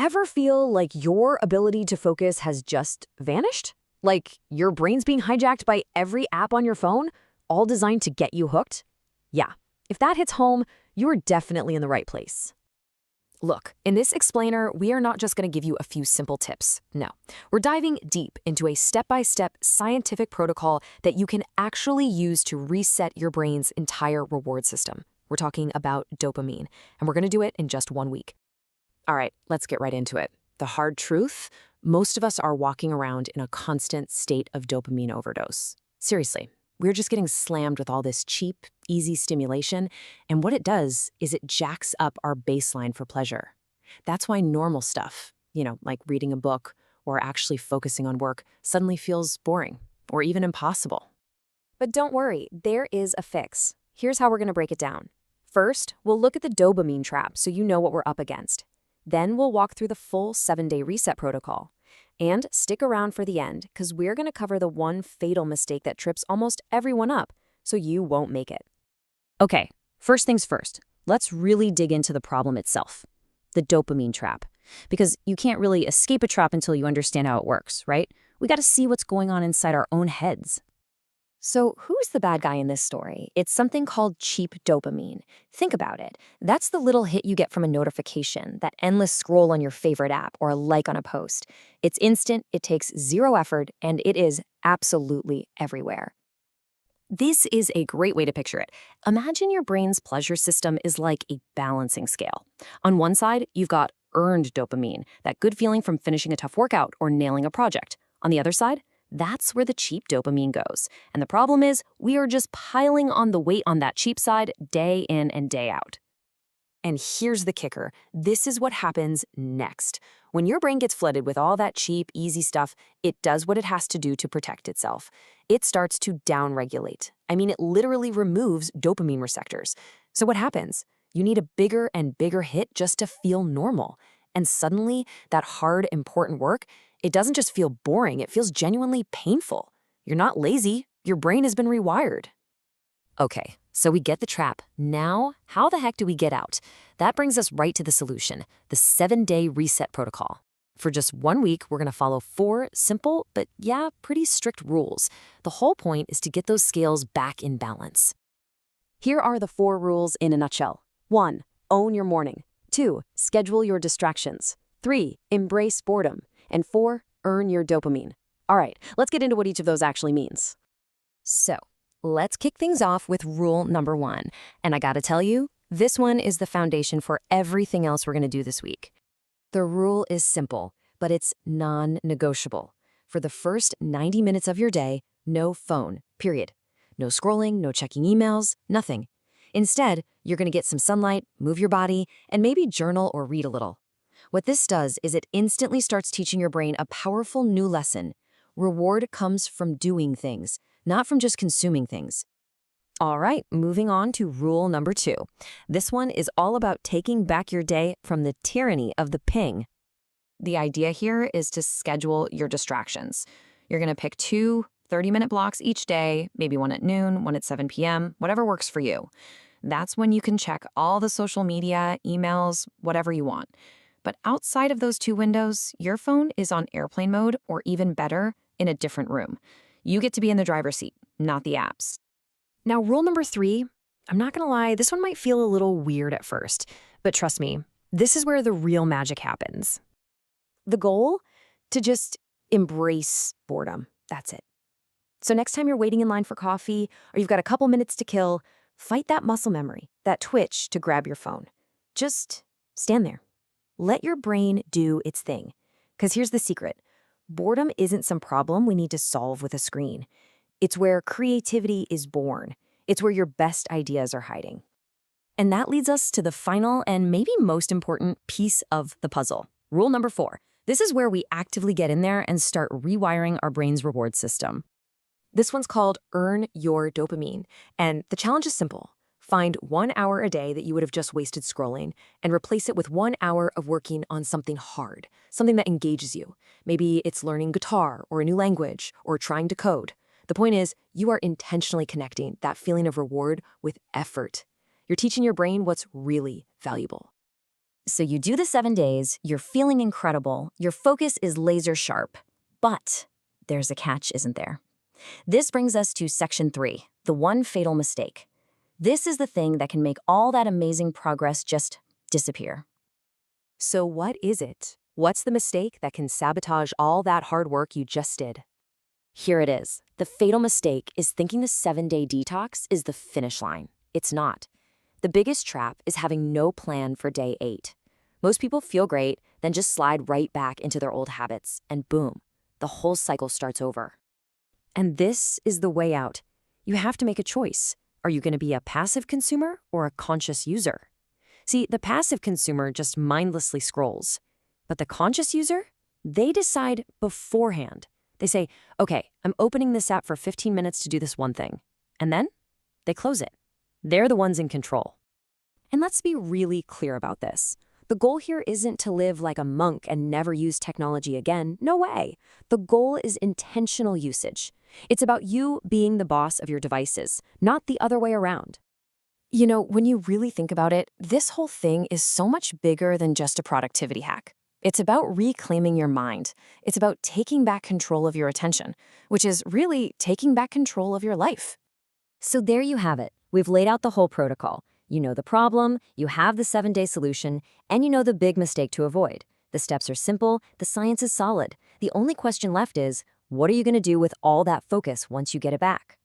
Ever feel like your ability to focus has just vanished? Like your brain's being hijacked by every app on your phone, all designed to get you hooked? Yeah, if that hits home, you're definitely in the right place. Look, in this explainer, we are not just going to give you a few simple tips. No, we're diving deep into a step-by-step scientific protocol that you can actually use to reset your brain's entire reward system. We're talking about dopamine, and we're going to do it in just 1 week. All right, let's get right into it. The hard truth, most of us are walking around in a constant state of dopamine overdose. Seriously, we're just getting slammed with all this cheap, easy stimulation, and what it does is it jacks up our baseline for pleasure. That's why normal stuff, like reading a book or actually focusing on work, suddenly feels boring or even impossible. But don't worry, there is a fix. Here's how we're going to break it down. First, we'll look at the dopamine trap so you know what we're up against. Then we'll walk through the full 7-day reset protocol. And stick around for the end, because we're going to cover the one fatal mistake that trips almost everyone up, so you won't make it. Okay, first things first, let's really dig into the problem itself, the dopamine trap. Because you can't really escape a trap until you understand how it works, right? We got to see what's going on inside our own heads. So who's the bad guy in this story? It's something called cheap dopamine. Think about it. That's the little hit you get from a notification, that endless scroll on your favorite app, or a like on a post. It's instant, it takes zero effort, and it is absolutely everywhere. This is a great way to picture it. Imagine your brain's pleasure system is like a balancing scale. On one side, you've got earned dopamine, that good feeling from finishing a tough workout or nailing a project. On the other side, that's where the cheap dopamine goes. And the problem is, we are just piling on the weight on that cheap side day in and day out. And here's the kicker. This is what happens next. When your brain gets flooded with all that cheap, easy stuff, it does what it has to do to protect itself. It starts to downregulate. I mean, it literally removes dopamine receptors. So what happens? You need a bigger and bigger hit just to feel normal. And suddenly, that hard, important work, it doesn't just feel boring, it feels genuinely painful. You're not lazy, your brain has been rewired. Okay, so we get the trap. Now, how the heck do we get out? That brings us right to the solution, the 7-day reset protocol. For just 1 week, we're going to follow 4 simple, but pretty strict rules. The whole point is to get those scales back in balance. Here are the 4 rules in a nutshell. 1. Own your morning. 2. Schedule your distractions. 3. Embrace boredom. And 4. Earn your dopamine. All right, let's get into what each of those actually means. So, let's kick things off with rule number 1. And I gotta tell you, this one is the foundation for everything else we're gonna do this week. The rule is simple, but it's non-negotiable. For the first 90 minutes of your day, no phone, period. No scrolling, no checking emails, nothing. Instead, you're gonna get some sunlight, move your body, and maybe journal or read a little. What this does is it instantly starts teaching your brain a powerful new lesson. Reward comes from doing things, not from just consuming things. All right, moving on to rule number 2. This one is all about taking back your day from the tyranny of the ping. The idea here is to schedule your distractions. You're going to pick 2 30-minute blocks each day, maybe one at noon, one at 7 p.m., whatever works for you. That's when you can check all the social media, emails, whatever you want. But outside of those 2 windows, your phone is on airplane mode, or even better, in a different room. You get to be in the driver's seat, not the apps. Now, rule number 3, I'm not gonna lie, this one might feel a little weird at first, but trust me, this is where the real magic happens. The goal? To just embrace boredom. That's it. So next time you're waiting in line for coffee, or you've got a couple minutes to kill, fight that muscle memory, that twitch to grab your phone. Just stand there. Let your brain do its thing. Because here's the secret. Boredom isn't some problem we need to solve with a screen. It's where creativity is born. It's where your best ideas are hiding. And that leads us to the final and maybe most important piece of the puzzle. Rule number 4. This is where we actively get in there and start rewiring our brain's reward system. This one's called Earn Your Dopamine. And the challenge is simple. Find 1 hour a day that you would have just wasted scrolling and replace it with 1 hour of working on something hard, something that engages you. Maybe it's learning guitar or a new language or trying to code. The point is, you are intentionally connecting that feeling of reward with effort. You're teaching your brain what's really valuable. So you do the 7 days, you're feeling incredible, your focus is laser sharp. But there's a catch, isn't there? This brings us to section 3, the one fatal mistake. This is the thing that can make all that amazing progress just disappear. So what is it? What's the mistake that can sabotage all that hard work you just did? Here it is. The fatal mistake is thinking the 7-day detox is the finish line. It's not. The biggest trap is having no plan for day 8. Most people feel great, then just slide right back into their old habits, and boom, the whole cycle starts over. And this is the way out. You have to make a choice. Are you going to be a passive consumer or a conscious user? See, the passive consumer just mindlessly scrolls. But the conscious user, they decide beforehand. They say, okay, I'm opening this app for 15 minutes to do this one thing. And then they close it. They're the ones in control. And let's be really clear about this. The goal here isn't to live like a monk and never use technology again. No way. The goal is intentional usage. It's about you being the boss of your devices, not the other way around. You know, when you really think about it, this whole thing is so much bigger than just a productivity hack. It's about reclaiming your mind. It's about taking back control of your attention, which is really taking back control of your life. So there you have it. We've laid out the whole protocol. You know the problem, you have the 7-day solution, and you know the big mistake to avoid. The steps are simple, the science is solid. The only question left is, what are you going to do with all that focus once you get it back?